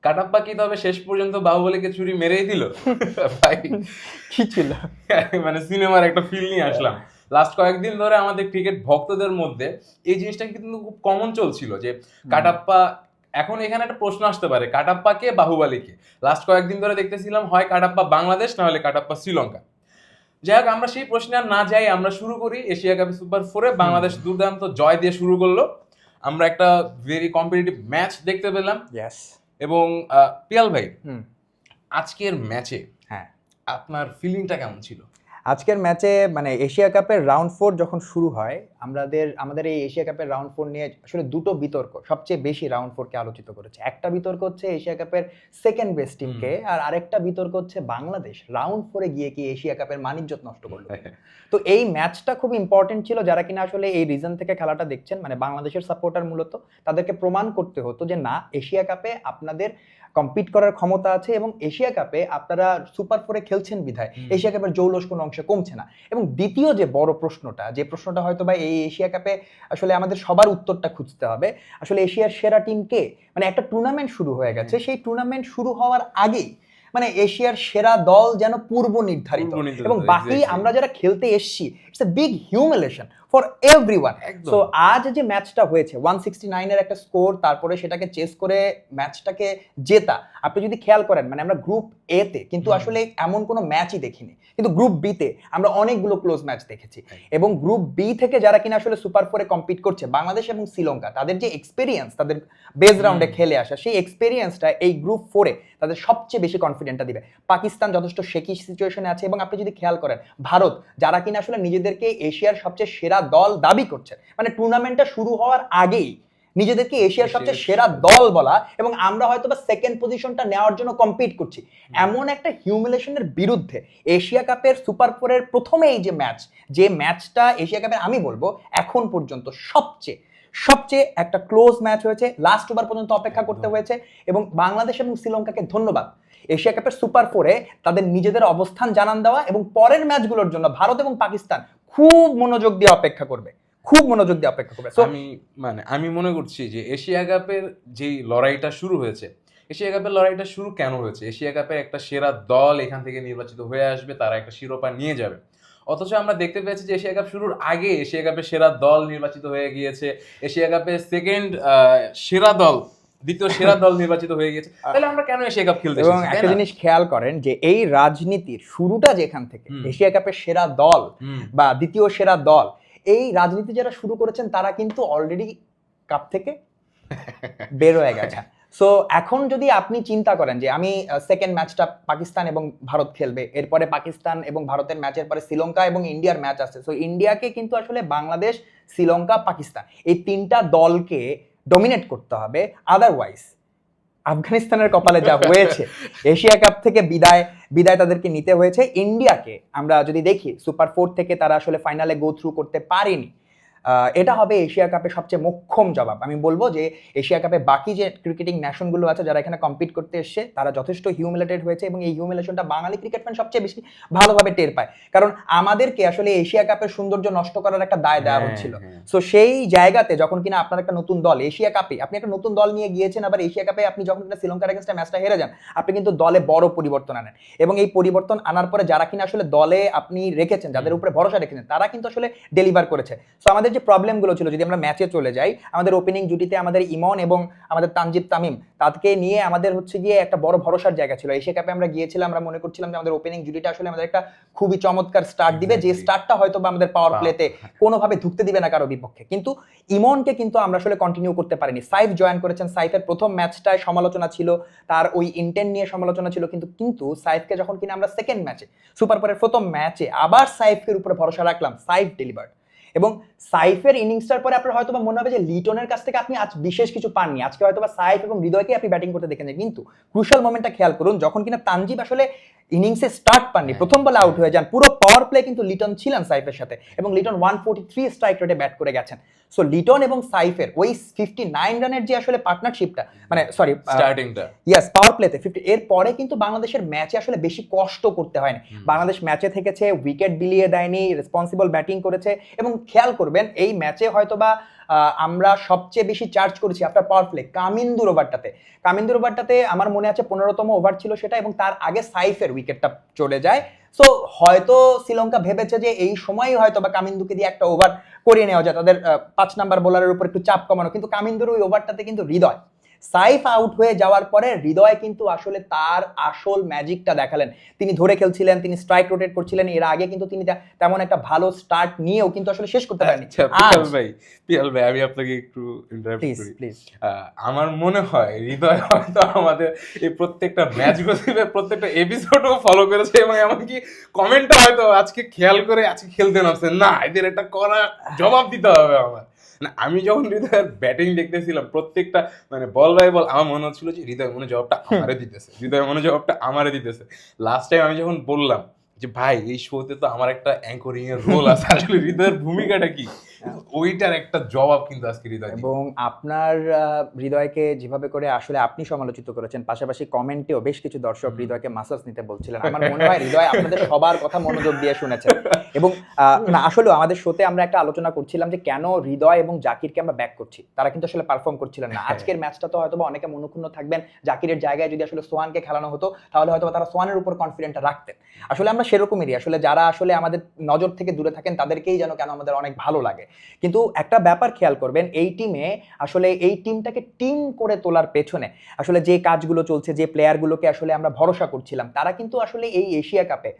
কাটাপ্পা কি তবে শেষ পর্যন্ত বাহুবলীকে ছুরি মেরেই দিল? ভাই কি ছিল, মানে সিনেমার একটা ফিল নিয়ে আসলাম। লাস্ট কয়েকদিন ধরে আমাদের ক্রিকেট ভক্তদের মধ্যে এই জিনিসটা কিন্তু খুব কমন চলছিল যে কাটাপ্পা, এখন এখানে একটা প্রশ্ন আসতে পারে কাটাপ্পা কে বাহুবলী কে। লাস্ট কয়েকদিন ধরে দেখতেছিলাম হয় কাটাপ্পা বাংলাদেশ না হলে কাটাপ্পা শ্রীলঙ্কা। যাই হোক, আমরা সেই প্রশ্নে আর না যাই, আমরা শুরু করি। এশিয়া কাপে সুপার 4-এ বাংলাদেশ দুর্দান্ত জয় দিয়ে শুরু করলো। আমরা একটা ভেরি কম্পিটিটিভ ম্যাচ দেখতে পেলাম। ইয়েস। এবং পিয়াল ভাই, আজকের ম্যাচে হ্যাঁ, আপনার ফিলিংটা কেমন ছিল? আজকের ম্যাচে মানে এশিয়া কাপের রাউন্ড 4 যখন শুরু হয়, আমাদের এই এশিয়া কাপের রাউন্ড 4 নিয়ে আসলে দুটো বিতর্ক সবচেয়ে বেশি রাউন্ড 4 কে আলোচিত করেছে। একটা বিতর্ক হচ্ছে এশিয়া কাপের সেকেন্ড বেস্ট টিমকে, আর আরেকটা বিতর্ক হচ্ছে বাংলাদেশ রাউন্ড 4-এ গিয়ে কি এশিয়া কাপের মানিজ্যত নষ্ট করলো। তো এই ম্যাচটা খুব ইম্পর্টেন্ট ছিল। যারা কিনা আসলে এই রিজন থেকে খেলাটা দেখছেন, মানে বাংলাদেশের সাপোর্টার, মূলত তাদেরকে প্রমাণ করতে হতো যে না, এশিয়া কাপে আপনাদের কম্পিট করার ক্ষমতা আছে এবং এশিয়া কাপে আপনারা সুপার 4-এ খেলছেন বিধায় এশিয়া কাপের জৌলস কোনো অংশে কমছে না। এবং দ্বিতীয় যে বড় প্রশ্নটা, যে প্রশ্নটা হয়তো বা এই এশিয়া কাপে আসলে আমাদের সবার উত্তরটা খুঁজতে হবে, আসলে এশিয়ার সেরা টিম কে? মানে একটা টুর্নামেন্ট শুরু হয়ে গেছে, সেই টুর্নামেন্ট শুরু হওয়ার আগেই মানে এশিয়ার সেরা দল যেন পূর্ব নির্ধারিত, এবং বাকি আমরা যারা খেলতে এসছি, it's a big humiliation for everyone. So আজ যে ম্যাচটা হয়েছে 169 এর একটা স্কোর, তারপরে সেটাকে চেস করে ম্যাচটাকে জেতা, আপনি যদি খেয়াল করেন, মানে আমরা গ্রুপ এ তে কিন্তু আসলে এমন কোনো ম্যাচই দেখিনি, কিন্তু গ্রুপ বি তে আমরা অনেকগুলো ক্লোজ ম্যাচ দেখেছি। এবং গ্রুপ বি থেকে যারা কিনা আসলে সুপার 4-এ কম্পিট করছে, বাংলাদেশ এবং শ্রীলঙ্কা, তাদের যে এক্সপেরিয়েন্স, তাদের বেস রাউন্ডে খেলে আসা, সেই এক্সপেরিয়েন্সটা এই গ্রুপ 4-এ তাদের সবচেয়ে বেশি কনফিডেন্টটা দিবে। পাকিস্তান যথেষ্ট শেকি সিচুয়েশনে আছে, এবং আপনি যদি খেয়াল করেন ভারত, যারা কিনা আসলে নিজেদেরকে এশিয়ার সবচেয়ে সেরা দল দাবি করছে, মানে টুর্নামেন্টটা শুরু হওয়ার আগেই নিজেদেরকে এশিয়ার সবচেয়ে সেরা দল বলা, এবং আমরা হয়তো বা সেকেন্ড পজিশনটা নেওয়ার জন্য কম্পিট করছি, এমন একটা হিউমিলেশনের বিরুদ্ধে এশিয়া কাপের সুপার 4-এর প্রথমে এই যে ম্যাচটা এশিয়া কাপের আমি বলবো এখন পর্যন্ত সবচেয়ে একটা ক্লোজ ম্যাচ হয়েছে। লাস্ট ওভার পর্যন্ত অপেক্ষা করতে হয়েছে, এবং বাংলাদেশ এবং শ্রীলঙ্কাকে ধন্যবাদ এশিয়া কাপের সুপার 4-এ তাদের নিজেদের অবস্থান জানান দেওয়া, এবং পরের ম্যাচগুলোর জন্য ভারত এবং পাকিস্তান খুব মনোযোগ দিয়ে অপেক্ষা করবে। আমি মনে করছি যে এশিয়া কাপের যেই লড়াইটা শুরু হয়েছে, এশিয়া কাপের লড়াইটা শুরু কেন হয়েছে? এশিয়া কাপের একটা সেরা দল এখান থেকে নির্বাচিত হয়ে আসবে, তারা একটা শিরোপা নিয়ে যাবে। অথচ আমরা দেখতে পেয়েছি যে এশিয়া কাপ শুরুর আগে এশিয়া কাপের সেরা দল নির্বাচিত হয়ে গিয়েছে, এশিয়া কাপের সেকেন্ড সেরা দল, দ্বিতীয় সেরা দল নির্বাচিত হয়ে গেছে। তাহলে আমরা কেন এশিয়া কাপ খেলতে এসেছি? এবং একটা জিনিস খেয়াল করেন যে এই রাজনীতির শুরুটা যেখান থেকে, এশিয়া কাপের সেরা দল বা দ্বিতীয় সেরা দল, এই রাজনীতি যারা শুরু করেছেন তারা কিন্তু অলরেডি কাপ থেকে বের হয়ে গেছে। সো এখন যদি আপনি চিন্তা করেন যে আমি সেকেন্ড ম্যাচটা পাকিস্তান এবং ভারত খেলবে, এরপরে পাকিস্তান এবং ভারতের ম্যাচের পরে শ্রীলঙ্কা এবং ইন্ডিয়ার ম্যাচ আছে, সো ইন্ডিয়াকে কিন্তু আসলে বাংলাদেশ, শ্রীলঙ্কা, পাকিস্তান এই তিনটা দলকে ডমিনেট করতে হবে, আদারওয়াইজ আফগানিস্তানের কপালে যা হয়েছে, এশিয়া কাপ থেকে বিদায় তাদেরকে নিতে হয়েছে। ইন্ডিয়াকে আমরা যদি দেখি সুপার 4 থেকে তারা আসলে ফাইনালে গো থ্রু করতে পারেনি, এটা হবে এশিয়া কাপে সবচেয়ে মোক্ষম জবাব। আমি বলবো যে এশিয়া কাপে বাকি যে ক্রিকেটিং ন্যাশনগুলো আছে যারা এখানে কম্পিট করতে এসছে, তারা যথেষ্ট হিউমিলেটেড হয়েছে, এবং এই হিউমিলেশনটা বাঙালি ক্রিকেট ফ্যান সবচেয়ে বেশি ভালোভাবে টের পায়, কারণ আমাদেরকে আসলে এশিয়া কাপের সৌন্দর্য নষ্ট করার একটা দায় দেওয়া হচ্ছিল। সো সেই জায়গাতে যখন কিনা আপনার একটা নতুন দল এশিয়া কাপে, আপনি একটা নতুন দল নিয়ে গিয়েছেন, আবার এশিয়া কাপে আপনি যখন কিনা শ্রীলঙ্কার এগেইনস্টে ম্যাচটা হেরে যান, আপনি কিন্তু দলে বড় পরিবর্তন আনেন, এবং এই পরিবর্তন আনার পরে যারা কিনা আসলে দলে আপনি রেখেছেন, যাদের উপরে ভরসা রেখেছেন, তারা কিন্তু আসলে ডেলিভার করেছে। সো আমাদের যে প্রবলেমগুলো ছিল, যদি আমরা ম্যাচে চলে যাই, আমাদের ওপেনিং জুটিতে আমাদের ইমন এবং আমাদের তানজিদ তামিম, তাদেরকে নিয়ে আমাদের হচ্ছে গিয়ে একটা বড় ভরসার জায়গা ছিল। এশিয়া কাপে আমরা গিয়েছিলাম, আমরা মনে করছিলাম যে আমাদের ওপেনিং জুটিটা আসলে আমাদের একটা খুবই চমৎকার স্টার্ট দিবে, যে স্টার্টটা হয়তো বা আমাদের পাওয়ার প্লেতে কোনোভাবে ঢুকতে দিবে না কারো বিপক্ষে। কিন্তু ইমনকে কিন্তু আমরা আসলে কন্টিনিউ করতে পারিনি। সাইফ জয়েন করেছেন, সাইফের প্রথম ম্যাচটায় সমালোচনা ছিল, তার ওই ইন্টেন্ট নিয়ে সমালোচনা ছিল, কিন্তু সাইফকে যখন কিনা আমরা সেকেন্ড ম্যাচে, সুপার 4-এর প্রথম ম্যাচে আবার সাইফের উপরে ভরসা রাখলাম, সাইফ ডেলিভার্ড। এবং সাইফের ইনিংসটার পরে আপনার হয়তো মনে হবে যে লিটনের কাছ থেকে আপনি আজ বিশেষ কিছু পাননি, আজকে হয়তো সাইফ এবং হৃদয়কে আপনি ব্যাটিং করতে দেখেছেন, কিন্তু ক্রুশাল মোমেন্টটা খেয়াল করুন, যখন কিনা তানজিব আসলে ইনিংসে স্টার্ট পাননি, প্রথম বলে আউট হয়ে যান, পুরো পাওয়ার প্লে কিন্তু লিটন ছিলেন সাইফের সাথে, এবং লিটন 143 স্ট্রাইক রেটে ব্যাট করে গেছেন। সো লিটন এবং সাইফের ওই 59 রানের যে আসলে পার্টনারশিপটা, মানে সরি স্টার্টিংটা, ইয়েস, পাওয়ার প্লেতে 50, এর পরে কিন্তু বাংলাদেশের ম্যাচে আসলে বেশি কষ্ট করতে হয়নি। বাংলাদেশ ম্যাচে থেকেছে, উইকেট বিলিয়ে দেয়নি, রেসপন্সিবল ব্যাটিং করেছে, এবং খেয়াল করবেন এই ম্যাচে হয়তোবা আমরা সবচেয়ে বেশি চার্জ করেছি আফটার পাওয়ার প্লে কামিন্দুর ওভারটাতে আমার মনে আছে 15তম ওভার ছিল সেটা, এবং তার আগে সাইফের উইকেটটা চলে যায়। সো হয়তো শ্রীলঙ্কা ভেবেছে যে এই সময়ই হয়তো বা কামিন্দুকে দিয়ে একটা ওভার করিয়ে নেওয়া যায়, তাদের 5 নাম্বার বোলারের উপর একটু চাপ কমানো, কিন্তু কামিন্দুর ওই ওভারটাতে কিন্তু হৃদয় সাইফ আউট হয়ে যাওয়ার পরে হৃদয় কিন্তু আসলে তার আসল ম্যাজিকটা দেখালেন। তিনি ধরে খেলছিলেন, তিনি স্ট্রাইক রোটেট করছিলেন, এর আগে কিন্তু তিনি তেমন একটা ভালো স্টার্ট নিয়েও কিন্তু আসলে শেষ করতে পারেননি। পিয়াল ভাই আমি আপনাকে একটু ইন্টারাপ্ট প্লিজ করি। প্লিজ। আমার মনে হয় হৃদয় হয়তো আমাদের এই প্রত্যেকটা ম্যাচ গসিপের প্রত্যেকটা এপিসোডও ফলো করেছে, এবং এমনকি কমেন্টটা হয়তো আজকে খেয়াল করে আজকে খেলতে নামছে, না এদের এটা করা জবাব দিতে হবে আমার। না আমি যখন হৃদয়ের ব্যাটিং দেখতেছিলাম প্রত্যেকটা মানে বল বাই বল, আমার মনে হচ্ছিল যে হৃদয় মনে জবাবটা আমারে দিতেছে। লাস্ট টাইম আমি যখন বললাম যে ভাই এই শোতে তো আমার একটা অ্যাঙ্করিং এর রোল আছে, আসলে হৃদয়ের ভূমিকাটা কি, ওইটার একটা জবাব কিন্তু আজকে হৃদয় দিল। এবং আপনার হৃদয়কে যেভাবে করে আসলে আপনি সমালোচিত করেছেন, পাশাপাশি কমেন্টেও বেশ কিছু দর্শক হৃদয়কে মাসাজ নিতে বলছিলেন। আমার মনে হয় হৃদয় আপনাদের সবার কথা মনোযোগ দিয়ে শুনেছেন। এবং না আসলে আমাদের শোতে আমরা একটা আলোচনা করছিলাম যে কেন হৃদয় এবং জাকিরকে আমরা ব্যাক করছি, তারা কিন্তু আসলে পারফর্ম করছিলেন না। আজকের ম্যাচটা তো হয়তো অনেকে মনোক্ষুণ্ণ থাকবেন, জাকিরের জায়গায় যদি আসলে সোয়ানকে খেলানো হতো তাহলে হয়তো তারা সোয়ানের উপর কনফিডেন্ট রাখতেন। আসলে আমরা সেরকমই, আসলে যারা আসলে আমাদের নজর থেকে দূরে থাকেন তাদেরকেই যেন কেন আমাদের অনেক ভালো লাগে। কিন্তু একটা ব্যাপার খেয়াল করবেন, এই টিমে আসলে এই টিমটাকে টিম করে তোলার পেছনে আসলে যে কাজগুলো চলছে, যে প্লেয়ারগুলোকে আসলে আমরা ভরসা করছিলাম, তারা কিন্তু আসলে এই এশিয়া কাপে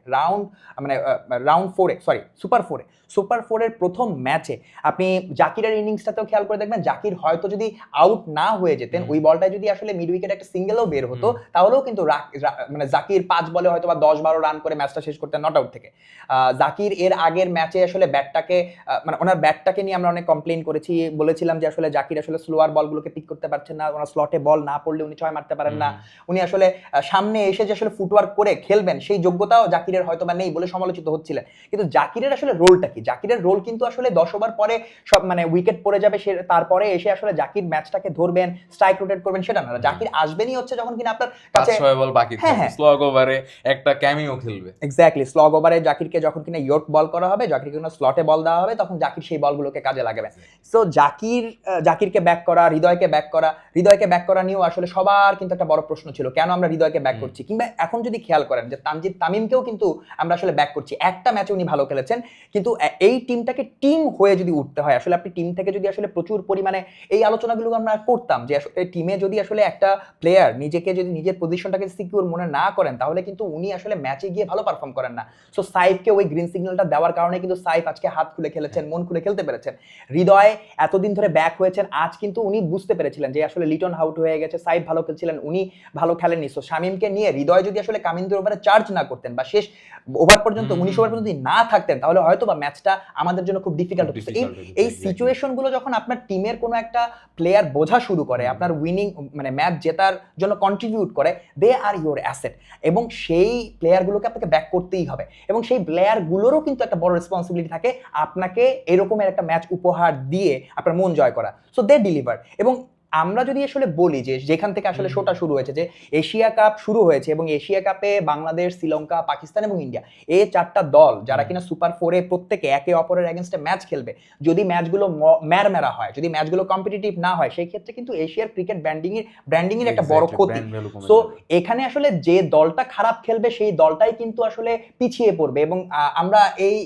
সুপার ফোরের প্রথম ম্যাচে আপনি জাকিরের ইনিংসটাতেও খেয়াল করে দেখবেন, জাকির হয়তো যদি আউট না হয়ে যেতেন, ওই বলটায় যদি আসলে মিড উইকেট একটা সিঙ্গেলও বের হতো, তাহলেও কিন্তু মানে জাকির 5 বলে হয়তো বা 10-12 রান করে ম্যাচটা শেষ করতেন নট আউট থেকে। জাকির এর আগের ম্যাচে আসলে ব্যাটটাকে মানে ওনার ব্যাটটাকে নিয়ে আমরা অনেক কমপ্লেইন করেছি, বলেছিলাম যে আসলে জাকির আসলে স্লোয়ার বলগুলোকে পিক করতে পারছেন না, ওনার স্লটে বল না পড়লে উনি 6 মারতে পারেন না, উনি আসলে সামনে এসে যে আসলে ফুটওয়ার্ক করে খেলবেন সেই যোগ্যতাও জাকিরের হয়তো বা নেই বলে সমালোচিত হচ্ছিলেন। কিন্তু জাকিরের আসলে রোলটা কি, জাকিরের রোল কিন্তু আসলে 10 ওভার পরে সব মানে উইকেট পড়ে যাবে, সে তারপরে এসে আসলে জাকির ম্যাচটাকে ধরবেন, স্ট্রাইক রোটেট করবেন সেটা না, জাকির আসবেনই হচ্ছে যখন কিনা আপনার কাছে 5-6 বল বাকি থাকবে, স্লগ ওভারে একটা ক্যামিও খেলবে। এক্স্যাক্টলি, স্লগ ওভারে জাকিরকে যখন কিনা ইয়র্ক বল করা হবে, জাকিরকে কোনো স্লটে বল দেওয়া হবে, তখন জাকির সেই বলগুলোকে কাজে লাগাবে। সো জাকিরকে ব্যাক করা, হৃদয়কে ব্যাক করা নিয়েও আসলে সবার কিন্তু একটা বড় প্রশ্ন ছিল, কেন আমরা হৃদয়কে ব্যাক করছি। কিংবা এখন যদি খেয়াল করেন যে তানজিদ তামিমকেও কিন্তু আমরা আসলে ব্যাক করছি, একটা ম্যাচে উনি ভালো খেলেছেন, কিন্তু এই টিমটাকে টিম হয়ে যদি উঠতে হয়, আসলে আপনি টিম থেকে যদি আসলে প্রচুর পরিমাণে এই আলোচনাগুলো আমরা করতাম যে আসলে টিমে যদি আসলে একটা প্লেয়ার নিজেকে যদি নিজের পজিশনটাকে সিকিউর মনে না করেন, তাহলে কিন্তু উনি আসলে ম্যাচে গিয়ে ভালো পারফর্ম করেন না। সো সাইফকে ওই গ্রিন সিগন্যালটা দেওয়ার কারণে কিন্তু সাইফ আজকে হাত খুলে খেলেছেন, মন খুলে খেলতে পেরেছেন। হৃদয় এতদিন ধরে ব্যাক হয়েছেন, আজ কিন্তু উনি বুঝতে পেরেছিলেন যে আসলে লিটন আউট হয়ে গেছে, সাইফ ভালো খেলছিলেন, উনি ভালো খেলেননি। সো শামিমকে নিয়ে হৃদয় যদি আসলে কামিন্দুর ওভারে চার্জ না করতেন বা শেষ ওভার পর্যন্ত 19 ওভার পর্যন্ত না থাকতেন, তাহলে হয়তো বা ম্যাচটা আমাদের জন্য খুব ডিফিকাল্ট হতো। এই সিচুয়েশন গুলো যখন আপনার টিমের কোনো একটা প্লেয়ার বোঝা শুরু করে, আপনার উইনিং মানে ম্যাচ জেতার জন্য কন্ট্রিবিউট করে, দে আর ইউর অ্যাসেট, এবং সেই প্লেয়ারগুলোকে আপনাকে ব্যাক করতেই হবে, এবং সেই প্লেয়ারগুলোরও কিন্তু একটা বড় রেসপন্সিবিলিটি থাকে আপনাকে এরকমের একটা ম্যাচ উপহার দিয়ে আপনার মন জয় করা। So they deliver. এবং আমরা যদি আসলে বলি যে যেখান থেকে আসলে শোটা শুরু হয়েছে, যে এশিয়া কাপ শুরু হয়েছে, এবং এশিয়া কাপে বাংলাদেশ, শ্রীলঙ্কা, পাকিস্তান এবং ইন্ডিয়া, এই 4টা দল যারা কিনা সুপার ফোরে প্রত্যেকে একে অপরের এগেনস্টে ম্যাচ খেলবে, যদি ম্যাচগুলো ম্যারমেরা হয়, যদি ম্যাচগুলো কম্পিটিটিভ না হয়, সেই ক্ষেত্রে কিন্তু এশিয়ার ক্রিকেট ব্র্যান্ডিং এর একটা বড় ক্ষতি। সো এখানে আসলে যে দলটা খারাপ খেলবে সেই দলটাই কিন্তু আসলে পিছিয়ে পড়বে। এবং আমরা এই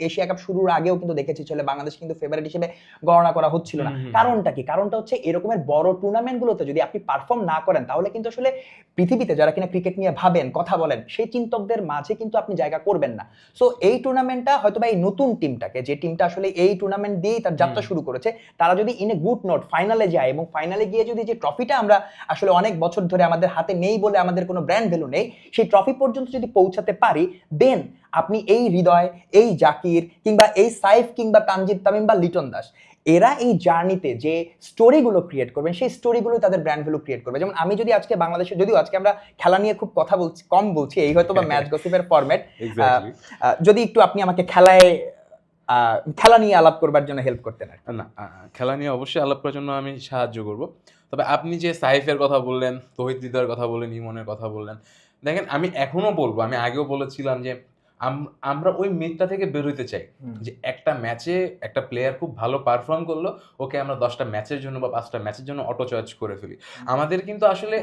এশিয়া কাপ শুরুর আগেও কিন্তু দেখেছি চলে বাংলাদেশ কিন্তু ফেভারিট হিসেবে গণনা করা হচ্ছিল না। কারণটা কি? কারণটা হচ্ছে এরকমের বড় টুর্নামেন্টগুলোতে যদি আপনি পারফর্ম না করেন, তাহলে কিন্তু আসলে পৃথিবীতে যারা কিনা ক্রিকেট নিয়ে ভাবেন, কথা বলেন, সেই চিন্তকদের মাঝে কিন্তু আপনি জায়গা করবেন না। সো এই টুর্নামেন্টটা হয়তো বা এই নতুন টিমটাকে, যে টিমটা আসলে এই টুর্নামেন্ট দিয়েই তার যাত্রা শুরু করেছে, তারা যদি ইন এ গুড নোট ফাইনালে যায়, এবং ফাইনালে গিয়ে যদি যে ট্রফিটা আমরা আসলে অনেক বছর ধরে আমাদের হাতে নেই বলে আমাদের কোনো ব্র্যান্ড ভ্যালু নেই, সেই ট্রফি পর্যন্ত যদি পৌঁছাতে পারি, দেন আপনি এই হৃদয়, এই জাকির, কিংবা এই সাইফ, কিংবা তানজিদ তামিম বা লিটন দাস, এরা এই জার্নিতে যে স্টোরিগুলো ক্রিয়েট করবেন, সেই স্টোরিগুলো তাদের ব্র্যান্ড ভ্যালু ক্রিয়েট করবে। যেমন আমি যদি আজকে বাংলাদেশে, যদিও আজকে আমরা খেলা নিয়ে খুব কথা বলছি, কম বলছি, এই হয়তো বা ম্যাচ গসিপের ফরম্যাট, যদি একটু আপনি আমাকে খেলা নিয়ে আলাপ করবার জন্য হেল্প করতেন। না, খেলা নিয়ে অবশ্যই আলাপ করার জন্য আমি সাহায্য করব। তবে আপনি যে সাইফের কথা বললেন, তৌহিদ হৃদয়ের কথা বললেন, ইমনের কথা বললেন, দেখেন আমি এখনো বলবো, আমি আগেও বলেছিলাম যে আমরা ওই মিথটা থেকে বের হইতে চাই যে একটা ম্যাচে একটা প্লেয়ার খুব ভালো পারফর্ম করলো, ওকে আমরা 10টা ম্যাচের জন্য বা 5টা ম্যাচের জন্য অটো চয়েস করে ফেলি। আমাদের কিন্তু আসলে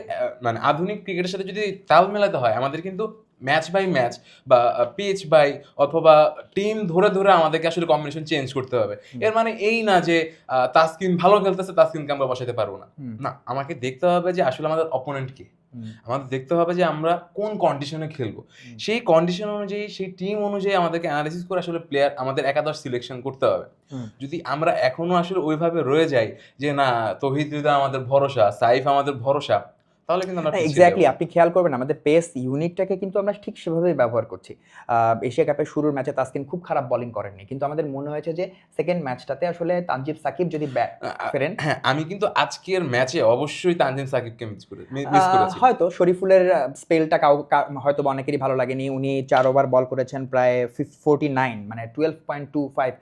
মানে আধুনিক ক্রিকেটের সাথে যদি তাল মেলাতে হয়, আমাদের কিন্তু ম্যাচ বাই ম্যাচ বা পিচ বাই অথবা টিম ধরে ধরে আমাদেরকে আসলে কম্বিনেশন চেঞ্জ করতে হবে। এর মানে এই না যে তাসকিন ভালো খেলতেছে, তাসকিনকে আমরা বসাতে পারবো না। না, আমাকে দেখতে হবে যে আসলে আমাদের অপোনেন্ট কে, আমাদের দেখতে হবে যে আমরা কোন কন্ডিশনে খেলবো, সেই কন্ডিশন অনুযায়ী সেই টিম অনুযায়ী আমাদেরকে অ্যানালাইসিস করে আসলে প্লেয়ার আমাদের একাদশ সিলেকশন করতে হবে। যদি আমরা এখনো আসলে ওইভাবে রয়ে যাই যে না তৌহিদ হৃদয় আমাদের ভরসা, সাইফ আমাদের ভরসা, তাহলে কিন্তু আমরা পিছিয়ে এক্স্যাক্টলি যাবো। আপনি খেয়াল করবেন আমাদের পেস ইউনিটটাকে কিন্তু আমরা ঠিক সেভাবেই ব্যবহার করছি। এশিয়া কাপের শুরুর ম্যাচে তাসকিন খুব খারাপ বোলিং করেননি, কিন্তু আমাদের মনে হয়েছে যে সেকেন্ড ম্যাচটাতে আসলে তানজিদ সাকিব যদি ফেরেন, হ্যাঁ, আমি কিন্তু আজকের ম্যাচে অবশ্যই তানজিম সাকিবকে মিস করেছি। হয়তো শরীফুলের স্পেলটা হয়তো বা অনেকেরই ভালো লাগেনি। উনি 4 ওভার বল করেছেন প্রায় 49, মানে 12.25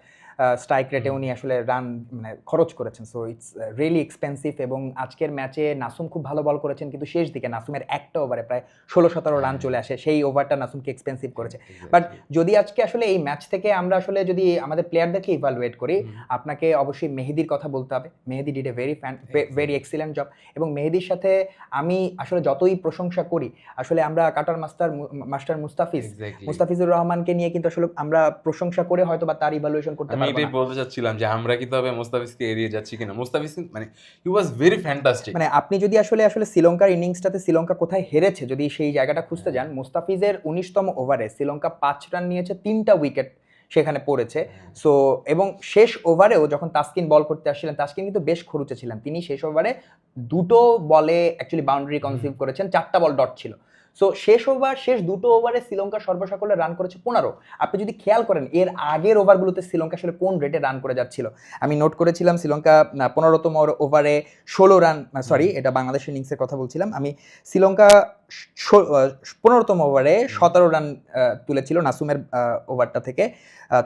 স্ট্রাইক রেটে উনি আসলে রান মানে খরচ করেছেন। So it's really expensive. এবং আজকের ম্যাচে নাসুম খুব ভালো বল করেছেন, কিন্তু শেষ দিকে নাসুমের একটা ওভারে প্রায় 16-17 রান চলে আসে, সেই ওভারটা নাসুমকে এক্সপেন্সিভ করেছে। বাট যদি আজকে আসলে এই ম্যাচ থেকে আমরা আসলে যদি আমাদের প্লেয়ারদেরকে ইভালুয়েট করি, আপনাকে অবশ্যই মেহেদির কথা বলতে হবে। Mehedi did a very excellent job. এবং মেহেদির সাথে আমি আসলে যতই প্রশংসা করি, আসলে আমরা কাটার মাস্টার মুস্তাফিজুর রহমানকে নিয়ে কিন্তু আসলে আমরা প্রশংসা করে হয়তো বা তার ইভালুয়েশন করতে আমি পারবো এটাই না। বলতে চাচ্ছিলাম যে আমরা কি তবে মুস্তাফিজকে এড়িয়ে যাচ্ছি কিনা। মুস্তাফিজ মানে হি ওয়াজ ভেরি ফ্যান্টাস্টিক। মানে আপনি যদি আসলে শ্রীলঙ্কার ইনিংসটাতে শ্রীলঙ্কা কোথায় হেরেছে যদি সেই জায়গাটা খুঁজতে যান, মুস্তাফিজের 19তম ওভারে শ্রীলঙ্কা 5 রান নিয়েছে, 3টা উইকেট সেখানে পড়েছে। সো এবং শেষ ওভারেও যখন তাসকিন বল করতে আসছিলেন, তাসকিন কিন্তু বেশ খরুচে ছিলেন। তিনি শেষ ওভারে 2টো বলে অ্যাকচুয়ালি বাউন্ডারি কনসিভ করেছেন, 4টা বল ডট ছিল। সো শেষ 2টো ওভারে শ্রীলঙ্কা সর্বসাকুল্যে রান করেছে 15। আপনি যদি খেয়াল করেন এর আগের ওভারগুলোতে শ্রীলঙ্কা আসলে কোন রেটে রান করে যাচ্ছিল, আমি নোট করেছিলাম শ্রীলঙ্কা 15তম ওভারে 16 রান, সরি এটা বাংলাদেশ ইনিংসের কথা বলছিলাম আমি। শ্রীলঙ্কা 15তম ওভারে 17 রান তুলেছিল নাসুমের ওভারটা থেকে।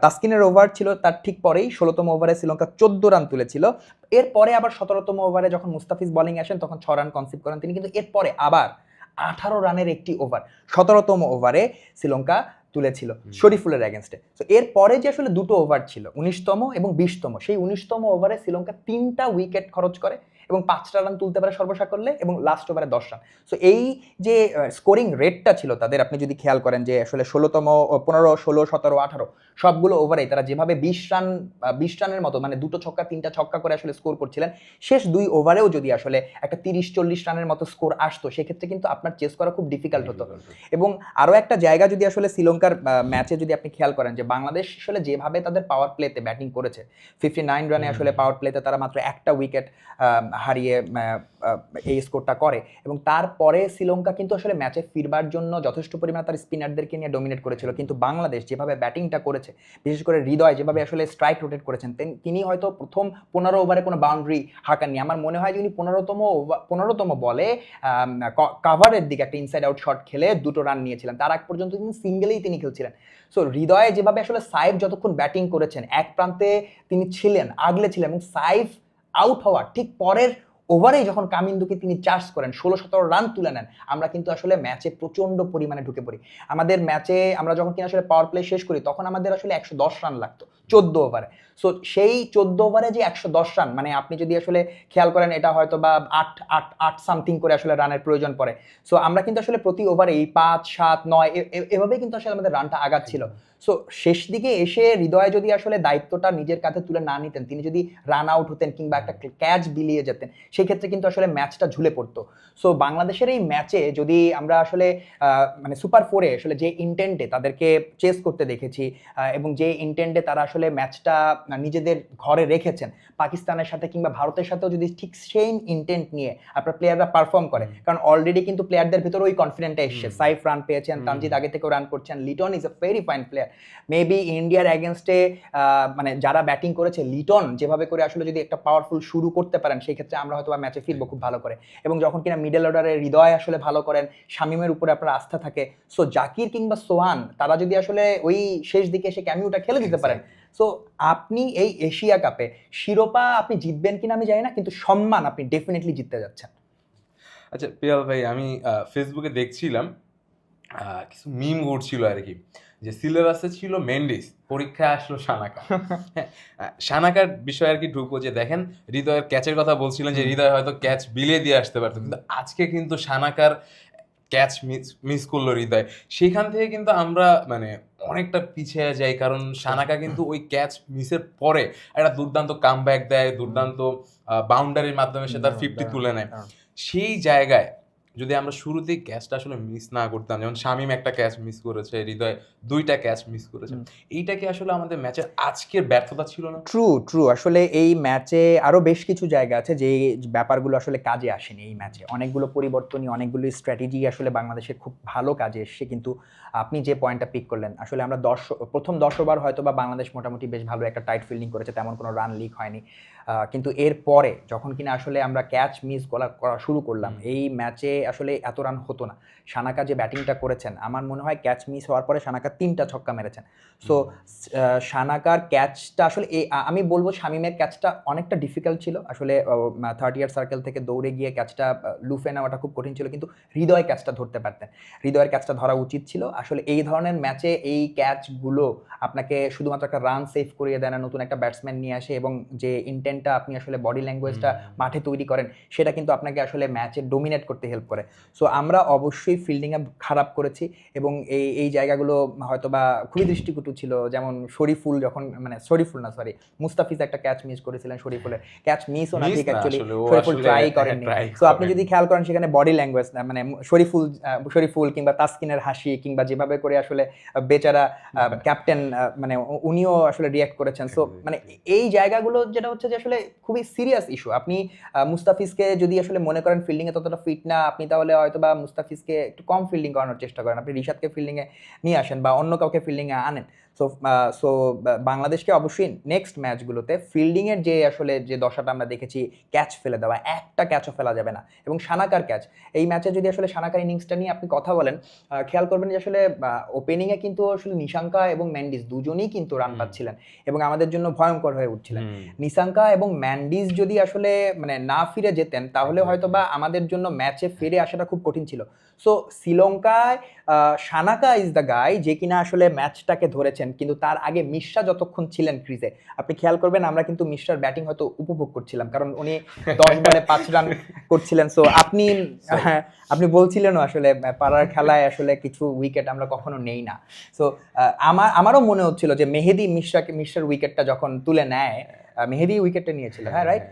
তাসকিনের ওভার ছিল তার ঠিক পরেই 16তম ওভারে শ্রীলঙ্কা 14 রান তুলেছিল। এরপরে আবার 17তম ওভারে যখন মুস্তাফিজ বোলিং আসেন তখন 6 রান কনসিভ করেন তিনি, কিন্তু এরপরে আবার 18 রানের একটি ওভার 17তম ওভারে শ্রীলঙ্কা তুলেছিল শরীফুলের এগেনস্টে। তো এরপরে যে আসলে 2টো ওভার ছিল 19তম এবং 20তম, সেই 19তম ওভারে শ্রীলঙ্কা 3টা উইকেট খরচ করে এবং 5টা রান তুলতে পারে সর্বসাকুল্যে এবং লাস্ট ওভারে 10 রান। সো এই যে স্কোরিং রেটটা ছিল তাদের, আপনি যদি খেয়াল করেন যে আসলে 16তম 15 16 17 18 সবগুলো ওভারেই তারা যেভাবে 20 রানের মতো মানে 2টো ছক্কা 3টা ছক্কা করে আসলে স্কোর করছিলেন, শেষ 2 ওভারেও যদি আসলে একটা 30-40 রানের মতো স্কোর আসতো, সেক্ষেত্রে কিন্তু আপনার চেস করা খুব ডিফিকাল্ট হতো। এবং আরও একটা জায়গা যদি আসলে শ্রীলঙ্কার ম্যাচে যদি আপনি খেয়াল করেন যে বাংলাদেশ আসলে যেভাবে তাদের পাওয়ার প্লেতে ব্যাটিং করেছে, 59 রানে আসলে পাওয়ার প্লেতে তারা মাত্র একটা উইকেট হারিয়ে এই স্কোরটা করে। এবং তারপরে শ্রীলঙ্কা কিন্তু আসলে ম্যাচে ফিরবার জন্য যথেষ্ট পরিমাণে তার স্পিনারদেরকে নিয়ে ডমিনেট করেছিল, কিন্তু বাংলাদেশ যেভাবে ব্যাটিংটা করেছে, বিশেষ করে হৃদয় যেভাবে আসলে স্ট্রাইক রোটেট করেছেন, তিনি হয়তো প্রথম 15 ওভারে কোনো বাউন্ডারি হাঁকাননি। আমার মনে হয় যে উনি 15তম বলে কাভারের দিকে একটা ইনসাইড আউট শট খেলে 2টো রান নিয়েছিলেন। তার আগ পর্যন্ত তিনি সিঙ্গেলেই তিনি খেলছিলেন। সো হৃদয়ে যেভাবে আসলে সাইফ যতক্ষণ ব্যাটিং করেছেন, এক প্রান্তে তিনি ছিলেন, আগলে ছিলেন, এবং সাইফ আউট হওয়ার ঠিক পরের ওভারেই যখন কামিন্দুকে তিনি চার্জ করেন 16-17 রান তুলে নেন, আমরা কিন্তু আসলে ম্যাচে প্রচন্ড পরিমাণে ঢুকে পড়ি। আমাদের ম্যাচে আমরা যখন কিনা আসলে পাওয়ার প্লে শেষ করি তখন আমাদের আসলে 110 রান লাগতো 14 ওভারে। সো সেই 14 ওভারে যে 110 রান, মানে আপনি যদি আসলে খেয়াল করেন এটা হয়তো বা 8 সামথিং করে আসলে রানের প্রয়োজন পড়ে। সো আমরা কিন্তু আসলে প্রতি ওভারে 5 7 9 এভাবেই কিন্তু আসলে আমাদের রানটা আগাচ্ছিল। সো শেষ দিকে এসে হৃদয় যদি আসলে দায়িত্বটা নিজের কাঁধে তুলে না নিতেন, তিনি যদি রান আউট হতেন কিংবা একটা ক্যাচ বিলিয়ে যেতেন, সেই ক্ষেত্রে কিন্তু আসলে ম্যাচটা ঝুলে পড়তো। সো বাংলাদেশের এই ম্যাচে যদি আমরা আসলে মানে সুপার 4-এ আসলে যে ইন্টেন্টে তাদেরকে চেস করতে দেখেছি এবং যে ইন্টেন্টে তারা আসলে ম্যাচটা নিজেদের ঘরে রেখেছেন, পাকিস্তানের সাথে কিংবা ভারতের সাথেও যদি ঠিক সেম ইন্টেন্ট নিয়ে আপনার প্লেয়াররা পারফর্ম করে, কারণ অলরেডি কিন্তু প্লেয়ারদের ভিতরে ওই কনফিডেন্টটা এসছে। সাইফ রান পেয়েছেন, তানজিদ আগে থেকেও রান করছেন, Liton is a very fine player. Maybe ইন্ডিয়ার এগেনস্টে মানে যারা ব্যাটিং করেছে, লিটন যেভাবে করে আসলে যদি একটা পাওয়ারফুল শুরু করতে পারেন, সেই ক্ষেত্রে আমরা হয়তো ম্যাচে ফিরবো খুব ভালো করে। এবং যখন কিনা মিডল অর্ডারে হৃদয় আসলে ভালো করেন, শামীমের উপরে আপনার আস্থা থাকে, সো জাকির কিংবা সোহান তারা যদি আসলে ওই শেষ দিকে এসে ক্যামিওটা খেলে দিতে পারেন, সো আপনি এই এশিয়া কাপে শিরোপা আপনি জিতবেন কিনা আমি জানি না, কিন্তু সম্মান আপনি ডেফিনেটলি জিততে যাচ্ছেন। আচ্ছা পিয়াল ভাই, আমি ফেসবুকে দেখছিলাম কিছু মিম ঘুরছিল আর কি, যে সিলেবাসে ছিল মেন্ডিস, পরীক্ষায় আসলো সানাকা। হ্যাঁ, সানাকার বিষয়ে আর কি ঢুকবো যে দেখেন হৃদয়ের ক্যাচের কথা বলছিলেন যে হৃদয় হয়তো ক্যাচ বিলিয়ে দিয়ে আসতে পারতো, কিন্তু আজকে কিন্তু সানাকার ক্যাচ মিস করলো হৃদয়। সেখান থেকে কিন্তু আমরা মানে অনেকটা পিছিয়ে যাই, কারণ সানাকা কিন্তু ওই ক্যাচ মিসের পরে একটা দুর্দান্ত কামব্যাক দেয়, দুর্দান্ত বাউন্ডারির মাধ্যমে সে তার 50 তুলে নেয়। সেই জায়গায় যদি আমরা শুরুতেই ক্যাচটা আসলে মিস না করতাম, যেমন শামীম একটা ক্যাচ মিস করেছে, হৃদয় 2টা ক্যাচ মিস করেছে, এইটা কি আসলে আমাদের ম্যাচের আজকের ব্যর্থতা ছিল না? ট্রু আসলে এই ম্যাচে আরো বেশ কিছু জায়গা আছে যে ব্যাপারগুলো আসলে কাজে আসেনি এই ম্যাচে। অনেকগুলো পরিবর্তনই, অনেকগুলো স্ট্র্যাটেজি আসলে বাংলাদেশের খুব ভালো কাজে এসছে, কিন্তু আপনি যে পয়েন্টটা পিক করলেন, আসলে আমরা প্রথম 10 ওভার হয়তো বা বাংলাদেশ মোটামুটি বেশ ভালো একটা টাইট ফিল্ডিং করেছে, তেমন কোনো রান লিক হয়নি। কিন্তু এর পরে যখন কিনা আসলে আমরা ক্যাচ মিস করা শুরু করলাম, এই ম্যাচে আসলে এত রান হতো না। সানাকা যে ব্যাটিংটা করেছেন, আমার মনে হয় ক্যাচ মিস হওয়ার পরে সানাকা 3টা ছক্কা মেরেছেন। সো সানাকার ক্যাচটা আসলে আমি বলবো শামীমের ক্যাচটা অনেকটা ডিফিকাল্ট ছিল আসলে। 30 সার্কেল থেকে দৌড়ে গিয়ে ক্যাচটা লুফে নেওয়াটা খুব কঠিন ছিল, কিন্তু হৃদয় ক্যাচটা ধরতে পারতেন। হৃদয়ের ক্যাচটা ধরা উচিত ছিল। আসলে এই ধরনের ম্যাচে এই ক্যাচগুলো আপনাকে শুধুমাত্র একটা রান সেভ করিয়ে দেয় না, নতুন একটা ব্যাটসম্যান নিয়ে আসে, এবং যে ইন্টেন্টটা আপনি আসলে বডি ল্যাঙ্গুয়েজটা মাঠে তৈরি করেন, সেটা কিন্তু আপনাকে আসলে ম্যাচে ডোমিনেট করতে হেল্প করে। সো আমরা অবশ্যই ফিল্ডিংয়ে খারাপ করেছি, এবং এই জায়গাগুলো হয়তো বা খুবই দৃষ্টিকটু ছিল। যেমন শরীফুল যখন, মানে শরীফুল না, সরি, মুস্তাফিজ একটা ক্যাচ মিস করেছিলেন। শরীফুলের ক্যাচ মিসও না ঠিক, অ্যাকচুয়ালি শরীফুল ট্রাই করেননি। সো আপনি যদি খেয়াল করেন সেখানে বডি ল্যাঙ্গুয়েজ, মানে শরীফুল কিংবা তাসকিনের হাসি, কিংবা যেভাবে করে আসলে বেচারা ক্যাপ্টেন, মানে উনিও আসলে রিয়াক্ট করেছেন। সো মানে এই জায়গাগুলো যেটা হচ্ছে যে আসলে খুবই সিরিয়াস ইস্যু। আপনি মুস্তাফিজকে যদি আসলে মনে করেন ফিল্ডিংয়ে ততটা ফিট না, আপনি তাহলে হয়তো বা মুস্তাফিজকে একটু কম ফিল্ডিং করানোর চেষ্টা করেন, আপনি রিশাদকে ফিল্ডিংয়ে নিয়ে আসেন বা অন্য কাউকে ফিল্ডিংয়ে আনেন। সো বাংলাদেশকে অবশ্যই নেক্সট ম্যাচগুলোতে ফিল্ডিংয়ের যে আসলে যে দশাটা আমরা দেখেছি, ক্যাচ ফেলে দেওয়া, একটা ক্যাচও ফেলা যাবে না। এবং সানাকার ক্যাচ, এই ম্যাচে যদি আসলে সানাকার ইনিংসটা নিয়ে আপনি কথা বলেন, খেয়াল করবেন যে আসলে ওপেনিংয়ে কিন্তু আসলে নিশাঙ্কা এবং ম্যান্ডিস দুজনেই কিন্তু রান পাচ্ছিলেন এবং আমাদের জন্য ভয়ঙ্কর হয়ে উঠছিলেন। নিশাঙ্কা এবং ম্যান্ডিস যদি আসলে মানে না ফিরে যেতেন, তাহলে হয়তো বা আমাদের জন্য ম্যাচে ফিরে আসাটা খুব কঠিন ছিল। সো শ্রীলঙ্কায় সানাকা ইজ দ্য গাই যে কিনা আসলে ম্যাচটাকে ধরেছেন, কিন্তু তার আগে মিশ্রা যতক্ষণ ছিলেন ক্রিজে, আপনি খেয়াল করবেন আমরা কিন্তু মিশ্রার ব্যাটিং হয়তো উপভোগ করছিলাম, কারণ উনি 10 বলে 5 রান করছিলেন। সো আপনি বলছিলেন আসলে পাড়ার খেলায় আসলে কিছু উইকেট আমরা কখনো নেই না। সো আমারও মনে হচ্ছিল যে মিশ্রার উইকেটটা যখন তুলে নেয়, মেহেদি উইকেটটা নিয়েছিল, হ্যাঁ রাইট,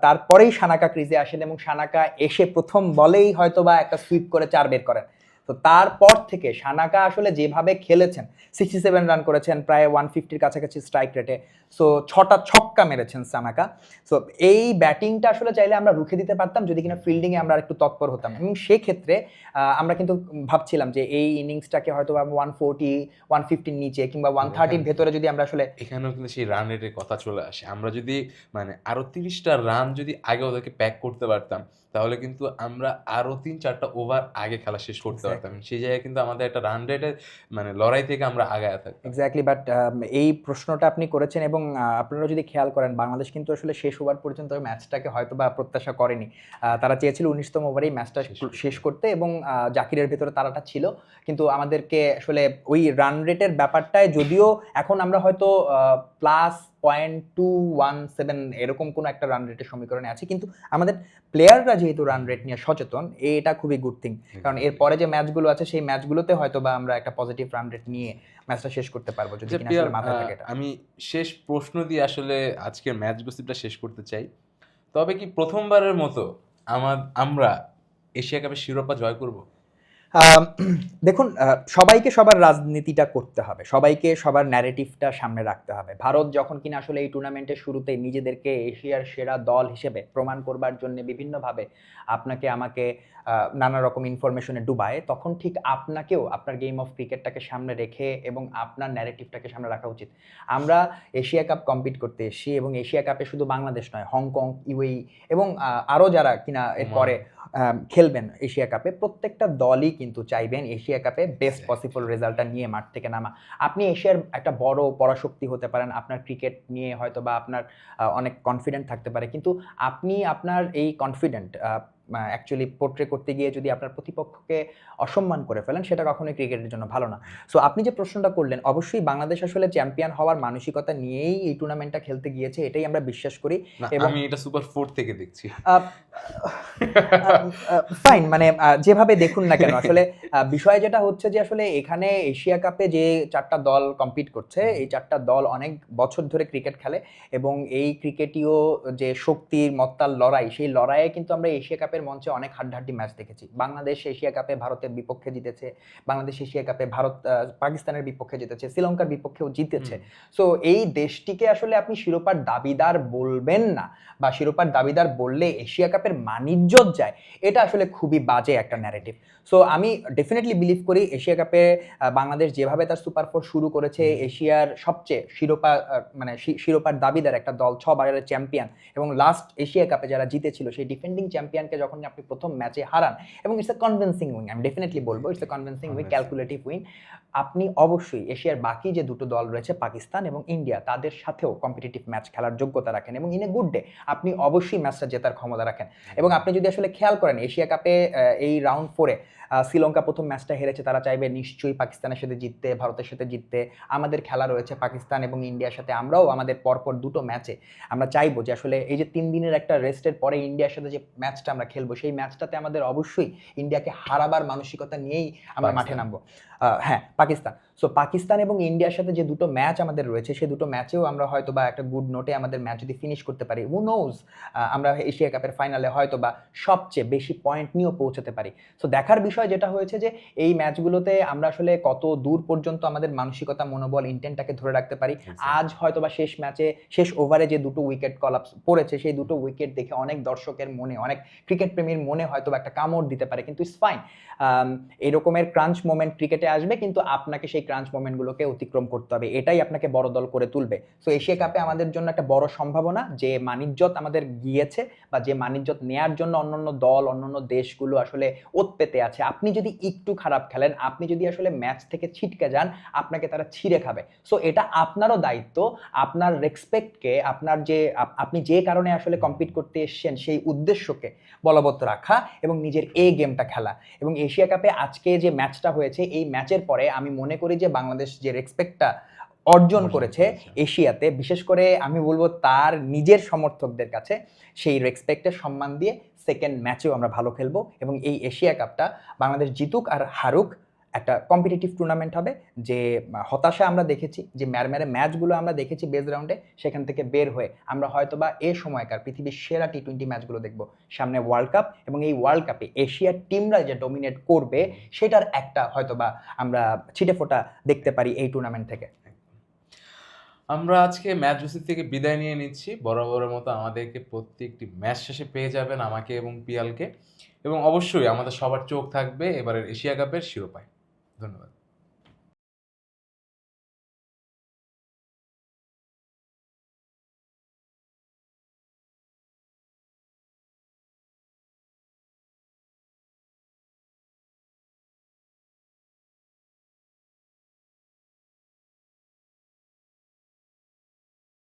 তারপরেই সানাকা ক্রিজে আসেন এবং সানাকা এসে প্রথম বলেই হয়তো বা একটা সুইপ করে 4 বের করেন। তো তারপর থেকে সানাকা আসলে যেভাবে খেলেছেন, 67 রান করেছেন, প্রায় 150-র কাছাকাছি স্ট্রাইক রেটে। সো 6টা ছক্কা মেরেছেন সানাকা। সো এই ব্যাটিংটা আসলে চাইলে আমরা রুখে দিতে পারতাম যদি কিনা ফিল্ডিংয়ে আমরা একটু তৎপর হতাম, এবং সেক্ষেত্রে আমরা কিন্তু ভাবছিলাম যে এই ইনিংসটাকে হয়তো 140-150-র নিচে কিংবা 130-র ভেতরে যদি আমরা আসলে, এখানেও কিন্তু সেই রান রেটের কথা চলে আসে। আমরা যদি মানে আরো 30টা রান যদি আগে ওদেরকে প্যাক করতে পারতাম, তাহলে কিন্তু আমরা আরো 3-4টা ওভার আগে খেলা শেষ করতে পারতাম। সেই জায়গায় কিন্তু আমাদের একটা রান রেটের মানে লড়াই থেকে আমরা আগায় থাকতাম। এক্স্যাক্টলি। বাট এই প্রশ্নটা আপনি করেছেন, এবং আপনারা যদি খেয়াল করেন বাংলাদেশ কিন্তু আসলে শেষ ওভার পর্যন্ত ম্যাচটাকে হয়তো বা প্রত্যাশা করেনি। তারা চেয়েছিল 19তম ওভারেই ম্যাচটা শেষ করতে, এবং জাকিরের ভেতরে তারাটা ছিল, কিন্তু আমাদেরকে আসলে ওই রান রেটের ব্যাপারটায়, যদিও এখন আমরা হয়তো +.217 এরকম কোনো একটা রান রেটের সমীকরণে আছি, কিন্তু আমাদের প্লেয়াররা যেহেতু রান রেট নিয়ে সচেতন, এটা খুবই গুড থিং। কারণ এরপরে যে ম্যাচগুলো আছে সেই ম্যাচগুলোতে হয়তো বা আমরা একটা পজিটিভ রান রেট নিয়ে ম্যাচটা শেষ করতে পারবো, যদি কিনা আসলে মাথায় থাকে এটা। আমি শেষ প্রশ্ন দিয়ে আসলে আজকের ম্যাচ গোসিপটা শেষ করতে চাই। তবে কি প্রথমবারের মতো আমরা এশিয়া কাপের শিরোপা জয় করব? দেখুন, সবাইকে সবার রাজনীতিটা করতে হবে, সবাইকে সবার ন্যারেটিভটা সামনে রাখতে হবে। ভারত যখন কিনা আসলে এই টুর্নামেন্টের শুরুতেই নিজেদেরকে এশিয়ার সেরা দল হিসেবে প্রমাণ করবার জন্য বিভিন্নভাবে আপনাকে আমাকে নানা রকম ইনফরমেশনে ডুবায়, তখন ঠিক আপনাকেও আপনার গেম অফ ক্রিকেটটাকে সামনে রেখে এবং আপনার ন্যারেটিভটাকে সামনে রাখা উচিত। আমরা এশিয়া কাপ কম্পিট করতে এসেছি, এবং এশিয়া কাপে শুধু বাংলাদেশ নয়, হংকং, ইউএই এবং আরও যারা কিনা এরপরে খেলবেন এশিয়া কাপে, প্রত্যেকটা দলই কিন্তু চাইবেন এশিয়া কাপে বেস্ট পসিবল রেজাল্টটা নিয়ে মাঠ থেকে নামা। আপনি এশিয়ার একটা বড় পরাশক্তি হতে পারেন, আপনার ক্রিকেট নিয়ে হয়তো বা আপনার অনেক কনফিডেন্ট থাকতে পারে, কিন্তু আপনি আপনার এই কনফিডেন্ট অ্যাকচুয়ালি পোর্ট্রে করতে গিয়ে যদি আপনার প্রতিপক্ষকে অসম্মান করে ফেলেন, সেটা কখনোই ক্রিকেটের জন্য ভালো না। সো আপনি যে প্রশ্নটা করলেন, অবশ্যই বাংলাদেশ আসলে চ্যাম্পিয়ন হওয়ার মানসিকতা নিয়েই এই টুর্নামেন্টটা খেলতে গিয়েছে, এটাই আমরা বিশ্বাস করি। না, এবং আমি এটা সুপার 4 থেকে দেখছি। ফাইন, মানে যেভাবে দেখুন না কেন, আসলে বিষয় যেটা হচ্ছে যে আসলে এখানে এশিয়া কাপে যে 4টা দল কম্পিট করছে, এই 4টা দল অনেক বছর ধরে ক্রিকেট খেলে এবং এই ক্রিকেটীয় যে শক্তির মত্তাল লড়াই, সেই লড়াইয়ে কিন্তু আমরা এশিয়া কাপের মঞ্চে অনেক হাড্ডাহাড্ডি ম্যাচ দেখেছি। বাংলাদেশ এশিয়া কাপে ভারতের বিপক্ষে জিতেছে, বাংলাদেশ এশিয়া কাপে ভারত পাকিস্তানের বিপক্ষে জিতেছে, শ্রীলঙ্কার বিপক্ষেও জিতেছে। সো এই দেশটিকে আসলে আপনি শিরোপার দাবিদার বলবেন না, বা শিরোপার দাবিদার বললে এশিয়া কাপের মানিজ্যত যায়, এটা আসলে খুবই বাজে একটা ন্যারেটিভ। সো আমি ডেফিনেটলি বিলিভ করি এশিয়া কাপে বাংলাদেশ যেভাবে তার সুপার 4 শুরু করেছে, এশিয়ার সবচেয়ে মানে শিরোপার দাবিদার একটা দল, 6 বারের চ্যাম্পিয়ন, এবং লাস্ট এশিয়া কাপে যারা জিতেছিল সেই ডিফেন্ডিং চ্যাম্পিয়নকে যখন আপনি প্রথম ম্যাচে হারান, এবং ইটস এ কনভিন্সিং উইন, আমি ডেফিনেটলি বলবো it's a convincing win, calculative win. আপনি অবশ্যই এশিয়ার বাকি যে দুটো দল রয়েছে, পাকিস্তান এবং ইন্ডিয়া, তাদের সাথেও কম্পিটিটিভ ম্যাচ খেলার যোগ্যতা রাখেন, এবং ইন এ গুড ডে আপনি অবশ্যই ম্যাচটা জেতার ক্ষমতা রাখেন। এবং আপনি যদি আসলে খেয়াল করেন, এশিয়া কাপে এই রাউন্ড 4-এ শ্রীলঙ্কা প্রথম ম্যাচটা হেরেছে, তারা চাইবে নিশ্চয়ই পাকিস্তানের সাথে জিততে, ভারতের সাথে জিততে। আমাদের খেলা রয়েছে পাকিস্তান এবং ইন্ডিয়ার সাথে, আমরাও আমাদের পরপর দুটো ম্যাচে আমরা চাইবো যে আসলে এই যে 3 দিনের একটা রেস্টের পরে ইন্ডিয়ার সাথে যে ম্যাচটা আমরা খেলবো, সেই ম্যাচটাতে আমাদের অবশ্যই ইন্ডিয়াকে হারাবার মানসিকতা নিয়েই আমরা মাঠে নামবো। হ্যাঁ, পাকিস্তান। সো পাকিস্তান এবং ইন্ডিয়ার সাথে যে দুটো ম্যাচ আমাদের রয়েছে, সেই দুটো ম্যাচেও আমরা হয়তো বা একটা গুড নোটে আমাদের ম্যাচ যদি ফিনিশ করতে পারি, হু নোজ, আমরা এশিয়া কাপের ফাইনালে হয়তো বা সবচেয়ে বেশি পয়েন্ট নিয়েও পৌঁছাতে পারি। সো দেখার বিষয় যেটা হয়েছে যে এই ম্যাচগুলোতে আমরা আসলে কত দূর পর্যন্ত আমাদের মানসিকতা, মনোবল, ইন্টেন্টটাকে ধরে রাখতে পারি। আজ হয়তো বা শেষ ম্যাচে, শেষ ওভারে যে দুটো উইকেট কলাপস পড়েছে, সেই দুটো উইকেট দেখে অনেক দর্শকের মনে, অনেক ক্রিকেট প্রেমীর মনে হয়তো বা একটা কামড় দিতে পারে, কিন্তু ইটস ফাইন। এরকমের ক্রাঞ্চ মোমেন্ট ক্রিকেটে আসবে, কিন্তু আপনাকে সেই ক্রাঞ্চ মোমেন্টগুলোকে অতিক্রম করতে হবে, এটাই আপনাকে বড় দল করে তুলবে। সো এশিয়া কাপে আমাদের জন্য একটা বড় সম্ভাবনা, যে মানিজ্যত আমাদের গিয়েছে, বা যে মানিজ্যত নেয়ার জন্য অন্যান্য দল, অন্যান্য দেশগুলো আসলে ওত পেতে আছে। আপনি যদি একটু খারাপ খেলেন, আপনি যদি আসলে ম্যাচ থেকে ছিটকে যান, আপনাকে তারা ছিঁড়ে খাবে। সো এটা আপনারও দায়িত্ব, আপনার রেসপেক্টকে, আপনার যে আপনি যে কারণে আসলে কম্পিট করতে এসেছেন, সেই উদ্দেশ্যকে বলবৎ রাখা এবং নিজের এই গেমটা খেলা। এবং এশিয়া কাপে আজকে যে ম্যাচটা হয়েছে, এই ম্যাচের পরে আমি মনে করি যে বাংলাদেশ যে রেসপেক্টটা অর্জন করেছে এশিয়াতে, বিশেষ করে আমি বলবো তার নিজের সমর্থকদের কাছে, সেই রেসপেক্টের সম্মান দিয়ে সেকেন্ড ম্যাচেও আমরা ভালো খেলবো, এবং এই এশিয়া কাপটা বাংলাদেশ জিতুক আর হারুক, একটা কম্পিটিটিভ টুর্নামেন্ট হবে। যে হতাশা আমরা দেখেছি, যে ম্যারম্যারে ম্যাচগুলো আমরা দেখেছি বেস রাউন্ডে, সেখান থেকে বের হয়ে আমরা হয়তোবা এ সময়কার পৃথিবীর সেরা টি20 ম্যাচগুলো দেখব। সামনে ওয়ার্ল্ড কাপ, এবং এই ওয়ার্ল্ড কাপে এশিয়ার টিমরা যে ডমিনেট করবে, সেটার একটা হয়তোবা আমরা ছিটেফোঁটা দেখতে পারি এই টুর্নামেন্ট থেকে। আমরা আজকে ম্যাচ ভিসিট থেকে বিদায় নিয়ে নিচ্ছি। বরাবরের মতো আমাদেরকে প্রত্যেকটি ম্যাচ শেষে পেয়ে যাবেন আমাকে এবং পিয়ালকে, এবং অবশ্যই আমাদের সবার চোখ থাকবে এবারের এশিয়া কাপের শিরোপায়। ধন্যবাদ।